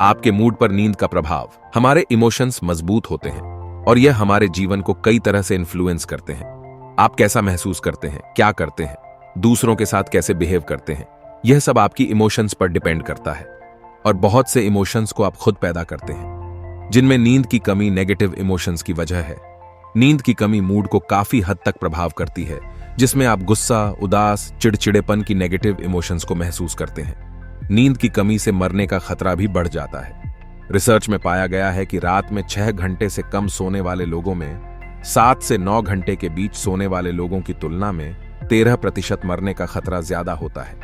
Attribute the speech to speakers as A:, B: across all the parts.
A: आपके मूड पर नींद का प्रभाव। हमारे इमोशंस मजबूत होते हैं और यह हमारे जीवन को कई तरह से इन्फ्लुएंस करते हैं। आप कैसा महसूस करते हैं, क्या करते हैं, दूसरों के साथ कैसे बिहेव करते हैं, यह सब आपकी इमोशंस पर डिपेंड करता है। और बहुत से इमोशंस को आप खुद पैदा करते हैं, जिनमें नींद की कमी नेगेटिव इमोशंस की वजह है। नींद की कमी मूड को काफी हद तक प्रभाव करती है, जिसमें आप गुस्सा, उदास, चिड़चिड़ेपन की नेगेटिव इमोशंस को महसूस करते हैं। नींद की कमी से मरने का खतरा भी बढ़ जाता है। रिसर्च में पाया गया है कि रात में 6 घंटे से कम सोने वाले लोगों में 7 से 9 घंटे के बीच सोने वाले लोगों की तुलना में 13% मरने का खतरा ज्यादा होता है।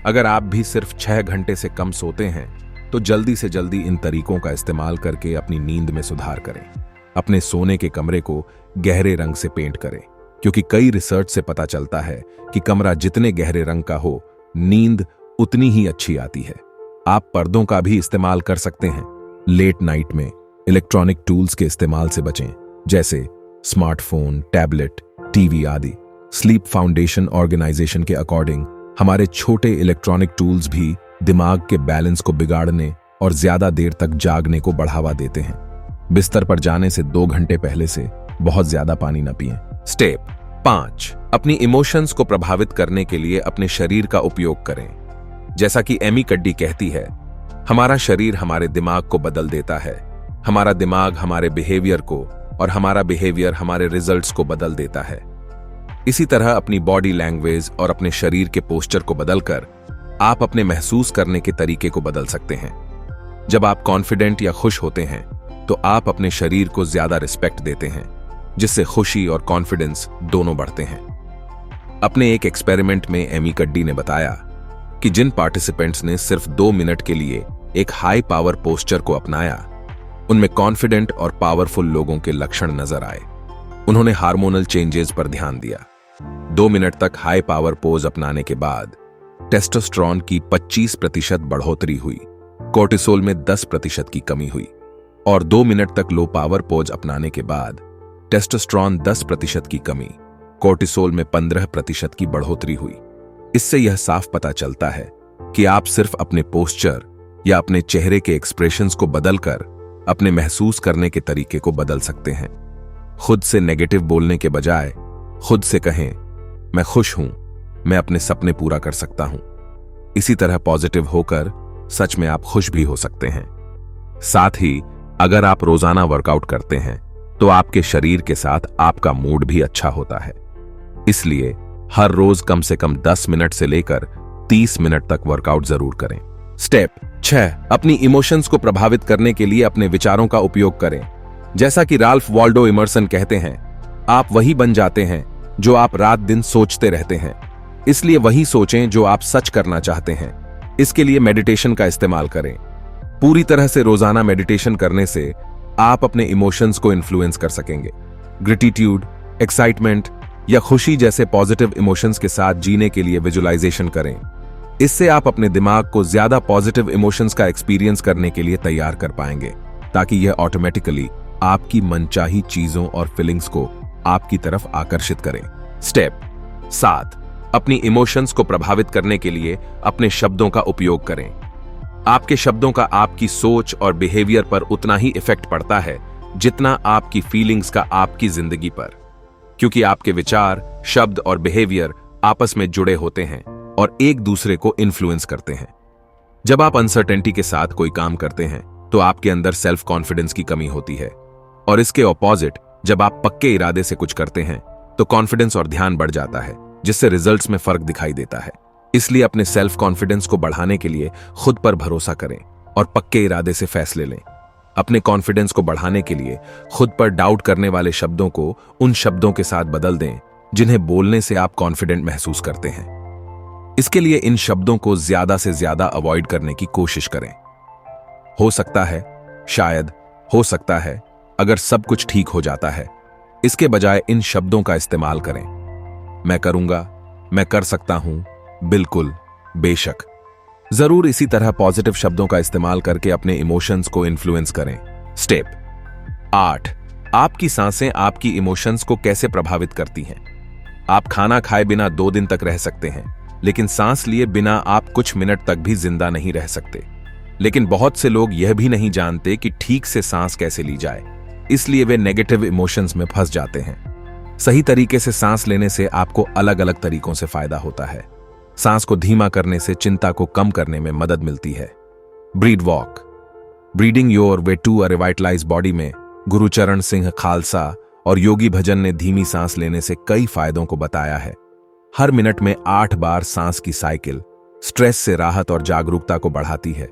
A: अगर आप भी सिर्फ 6 घंटे से कम सोते हैं तो जल्दी से जल्दी इन तरीकों का इस्तेमाल करके अपनी नींद में सुधार करें। अपने सोने के कमरे को गहरे रंग से पेंट करें, क्योंकि कई रिसर्च से पता चलता है कि कमरा जितने गहरे रंग का हो, नींद उतनी ही अच्छी आती है। आप पर्दों का भी इस्तेमाल कर सकते हैं। लेट नाइट में इलेक्ट्रॉनिक टूल्स के इस्तेमाल से बचें, जैसे स्मार्टफोन, टैबलेट, टीवी आदि। स्लीप फाउंडेशन ऑर्गेनाइजेशन के अकॉर्डिंग हमारे छोटे इलेक्ट्रॉनिक टूल्स भी दिमाग के बैलेंस को बिगाड़ने और ज्यादा देर तक जागने को बढ़ावा देते हैं। बिस्तर पर जाने से 2 घंटे पहले से बहुत ज्यादा पानी न पिएं। स्टेप 5, अपनी इमोशंस को प्रभावित करने के लिए अपने शरीर का उपयोग करें। जैसा कि एमी कड्डी कहती है, हमारा शरीर हमारे दिमाग को बदल देता है, हमारा दिमाग हमारे बिहेवियर को और हमारा बिहेवियर हमारे रिजल्ट्स को बदल देता है। इसी तरह अपनी बॉडी लैंग्वेज और अपने शरीर के पोस्चर को बदलकर आप अपने महसूस करने के तरीके को बदल सकते हैं। जब आप कॉन्फिडेंट या खुश होते हैं तो आप अपने शरीर को ज्यादा रिस्पेक्ट देते हैं, जिससे खुशी और कॉन्फिडेंस दोनों बढ़ते हैं। अपने एक एक्सपेरिमेंट में एमी कड्डी ने बताया कि जिन पार्टिसिपेंट्स ने सिर्फ 2 मिनट के लिए एक हाई पावर पोस्चर को अपनाया, उनमें कॉन्फिडेंट और पावरफुल लोगों के लक्षण नजर आए। उन्होंने हार्मोनल चेंजेस पर ध्यान दिया। 2 मिनट तक हाई पावर पोज अपनाने के बाद टेस्टोस्टेरोन की 25% बढ़ोतरी हुई, कोर्टिसोल में 10% की कमी हुई, और 2 मिनट तक लो पावर पोज अपनाने के बाद टेस्टोस्टेरोन 10% की कमी, कोर्टिसोल में 15% की बढ़ोतरी हुई। इससे यह साफ पता चलता है कि आप सिर्फ अपने पोस्चर या अपने चेहरे के एक्सप्रेशंस को बदलकर अपने महसूस करने के तरीके को बदल सकते हैं। खुद से नेगेटिव बोलने के बजाय खुद से कहें, मैं खुश हूं, मैं अपने सपने पूरा कर सकता हूं। इसी तरह पॉजिटिव होकर सच में आप खुश भी हो सकते हैं। साथ ही अगर आप रोजाना वर्कआउट करते हैं तो आपके शरीर के साथ आपका मूड भी अच्छा होता है। इसलिए हर रोज कम से कम 10 मिनट से लेकर 30 मिनट तक वर्कआउट जरूर करें। स्टेप 6, अपनी इमोशंस को प्रभावित करने के लिए अपने विचारों का उपयोग करें। जैसा कि राल्फ वाल्डो इमर्सन कहते हैं, आप वही बन जाते हैं जो आप रात दिन सोचते रहते हैं। इसलिए वही सोचें जो आप सच करना चाहते हैं। इसके लिए मेडिटेशन का इस्तेमाल करें। पूरी तरह से रोजाना मेडिटेशन करने से आप अपने इमोशंस को इन्फ्लुएंस कर सकेंगे। ग्रेटिट्यूड, एक्साइटमेंट या खुशी जैसे पॉजिटिव इमोशंस के साथ जीने के लिए विजुअलाइजेशन करें। इससे आप अपने दिमाग को ज्यादा पॉजिटिव इमोशंस का एक्सपीरियंस करने के लिए तैयार कर पाएंगे, ताकि यह ऑटोमेटिकली आपकी मनचाही चीजों और फीलिंग्स को आपकी तरफ आकर्षित करें। स्टेप 7, अपनी इमोशंस को प्रभावित करने के लिए अपने शब्दों का उपयोग करें। आपके शब्दों का आपकी सोच और बिहेवियर पर उतना ही इफेक्ट पड़ता है जितना आपकी फीलिंग्स का आपकी जिंदगी पर, क्योंकि आपके विचार, शब्द और बिहेवियर आपस में जुड़े होते हैं और एक दूसरे को इन्फ्लुएंस करते हैं। जब आप अनसर्टेनिटी के साथ कोई काम करते हैं तो आपके अंदर सेल्फ कॉन्फिडेंस की कमी होती है, और इसके ऑपोजिट जब आप पक्के इरादे से कुछ करते हैं तो कॉन्फिडेंस और ध्यान बढ़ जाता है, जिससे रिजल्ट्स में फर्क दिखाई देता है। इसलिए अपने सेल्फ कॉन्फिडेंस को बढ़ाने के लिए खुद पर भरोसा करें और पक्के इरादे से फैसले लें। अपने कॉन्फिडेंस को बढ़ाने के लिए खुद पर डाउट करने वाले शब्दों को उन शब्दों के साथ बदल दें जिन्हें बोलने से आप कॉन्फिडेंट महसूस करते हैं। इसके लिए इन शब्दों को ज्यादा से ज्यादा अवॉइड करने की कोशिश करें। हो सकता है, शायद, हो सकता है, अगर सब कुछ ठीक हो जाता है। इसके बजाय इन शब्दों का इस्तेमाल करें। मैं करूंगा, मैं कर सकता हूं, बिल्कुल, बेशक। जरूर इसी तरह पॉजिटिव शब्दों का इस्तेमाल करके अपने इमोशंस को इन्फ्लुएंस करें। स्टेप 8, आपकी सांसें आपकी इमोशंस को कैसे प्रभावित करती हैं। आप खाना खाए बिना 2 दिन तक रह सकते हैं, लेकिन सांस लिए बिना आप कुछ मिनट तक भी जिंदा नहीं रह सकते। लेकिन बहुत से लोग यह भी नहीं जानते कि ठीक से सांस कैसे ली जाए, इसलिए वे नेगेटिव इमोशंस में फंस जाते हैं। सही तरीके से सांस लेने से आपको अलग अलग तरीकों से फायदा होता है। सांस को धीमा करने से चिंता को कम करने में मदद मिलती है। Breath walk, breathing your way to a revitalise body में गुरुचरण सिंह खालसा और योगी भजन ने धीमी सांस लेने से कई फायदों को बताया है। हर मिनट में 8 बार सांस की साइकिल स्ट्रेस से राहत और जागरूकता को बढ़ाती है।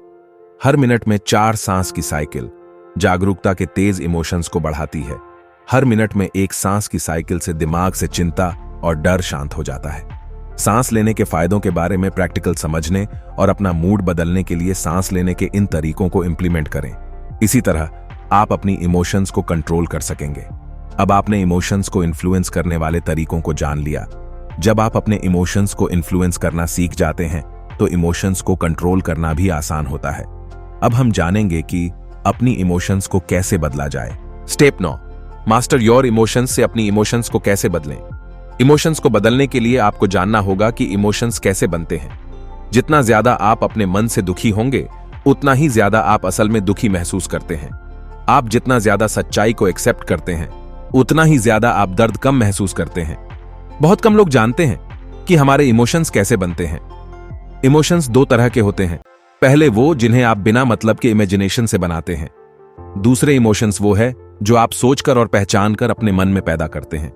A: हर मिनट में 4 सांस की साइकिल जागरूकता के तेज इमोशंस को बढ़ाती है। हर मिनट में 1 सांस की साइकिल से दिमाग से चिंता और डर शांत हो जाता है। सांस लेने के फायदों के बारे में प्रैक्टिकल समझने और अपना मूड बदलने के लिए सांस लेने के इन तरीकों को इंप्लीमेंट करें। इसी तरह आप अपनी इमोशंस को कंट्रोल कर सकेंगे। अब आपने इमोशंस को इन्फ्लुएंस करने वाले तरीकों को जान लिया। जब आप अपने इमोशंस को इन्फ्लुएंस करना सीख जाते हैं तो इमोशंस को कंट्रोल करना भी आसान होता है। अब हम जानेंगे कि अपनी इमोशंस को कैसे बदला जाए। स्टेप 9, मास्टर योर इमोशंस से अपनी इमोशंस को कैसे बदलें। इमोशंस को बदलने के लिए आपको जानना होगा कि इमोशंस कैसे बनते हैं। जितना ज्यादा आप अपने मन से दुखी होंगे, उतना ही ज्यादा आप असल में दुखी महसूस करते हैं। आप जितना ज्यादा सच्चाई को एक्सेप्ट करते हैं, उतना ही ज्यादा आप दर्द कम महसूस करते हैं। बहुत कम लोग जानते हैं कि हमारे इमोशंस कैसे बनते हैं। इमोशंस 2 तरह के होते हैं। पहले वो जिन्हें आप बिना मतलब के इमेजिनेशन से बनाते हैं। दूसरे इमोशंस वो है जो आप सोचकर और पहचानकर अपने मन में पैदा करते हैं।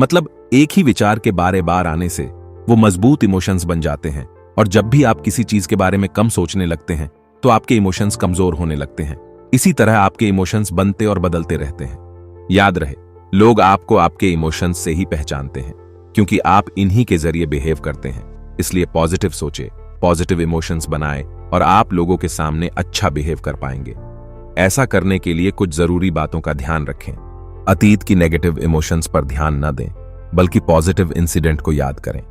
A: मतलब एक ही विचार के बार बार आने से वो मजबूत इमोशंस बन जाते हैं। और जब भी आप किसी चीज के बारे में कम सोचने लगते हैं तो आपके इमोशंस कमजोर होने लगते हैं। इसी तरह आपके इमोशंस बनते और बदलते रहते हैं। याद रहे, लोग आपको आपके इमोशंस से ही पहचानते हैं, क्योंकि आप इन्हीं के जरिए बिहेव करते हैं। इसलिए पॉजिटिव सोचे, पॉजिटिव इमोशंस बनाएं और आप लोगों के सामने अच्छा बिहेव कर पाएंगे। ऐसा करने के लिए कुछ जरूरी बातों का ध्यान रखें। अतीत की नेगेटिव इमोशंस पर ध्यान न दें, बल्कि पॉजिटिव इंसिडेंट को याद करें।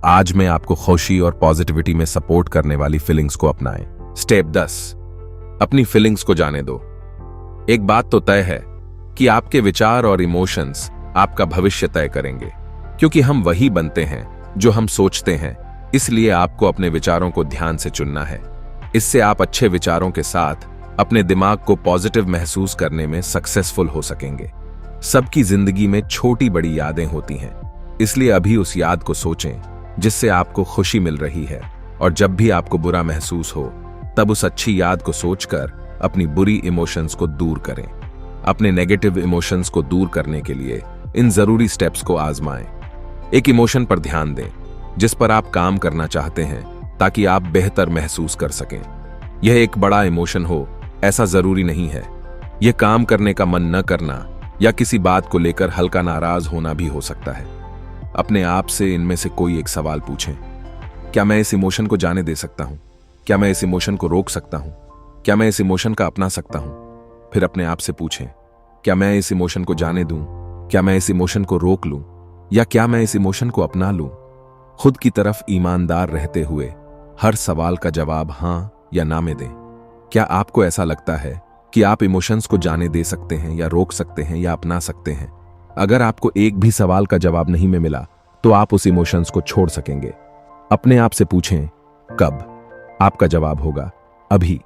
A: आज मैं आपको खुशी और पॉजिटिविटी में सपोर्ट करने वाली फीलिंग्स को अपनाएं। स्टेप 10, अपनी फीलिंग्स को जाने दो। एक बात तो तय है कि आपके विचार और इमोशंस आपका भविष्य तय करेंगे, क्योंकि हम वही बनते हैं जो हम सोचते हैं। इसलिए आपको अपने विचारों को ध्यान से चुनना है। इससे आप अच्छे विचारों के साथ अपने दिमाग को पॉजिटिव महसूस करने में सक्सेसफुल हो सकेंगे। सबकी जिंदगी में छोटी बड़ी यादें होती हैं, इसलिए अभी उस याद को सोचें जिससे आपको खुशी मिल रही है, और जब भी आपको बुरा महसूस हो तब उस अच्छी याद को सोचकर अपनी बुरी इमोशंस को दूर करें। अपने नेगेटिव इमोशंस को दूर करने के लिए इन जरूरी स्टेप्स को आजमाएं। एक इमोशन पर ध्यान दें जिस पर आप काम करना चाहते हैं, ताकि आप बेहतर महसूस कर सकें। यह एक बड़ा इमोशन हो ऐसा जरूरी नहीं है। यह काम करने का मन न करना या किसी बात को लेकर हल्का नाराज होना भी हो सकता है। अपने आप से इनमें से कोई एक सवाल पूछें। क्या मैं इस इमोशन को जाने दे सकता हूं? क्या मैं इस इमोशन को रोक सकता हूं? क्या मैं इस इमोशन का अपना सकता हूं? फिर अपने आप से पूछें, क्या मैं इस इमोशन को जाने दूं? क्या मैं इस इमोशन को रोक लूं? या क्या मैं इस इमोशन को अपना लूं? खुद की तरफ ईमानदार रहते हुए हर सवाल का जवाब हां या ना में दें। क्या आपको ऐसा लगता है कि आप इमोशंस को जाने दे सकते हैं, या रोक सकते हैं, या अपना सकते हैं? अगर आपको एक भी सवाल का जवाब नहीं में मिला तो आप उस इमोशंस को छोड़ सकेंगे। अपने आप से पूछें, कब? आपका जवाब होगा अभी।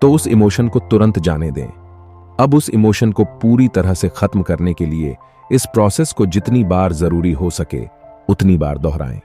A: तो उस इमोशन को तुरंत जाने दें। अब उस इमोशन को पूरी तरह से खत्म करने के लिए इस प्रोसेस को जितनी बार जरूरी हो सके उतनी बार दोहराएं।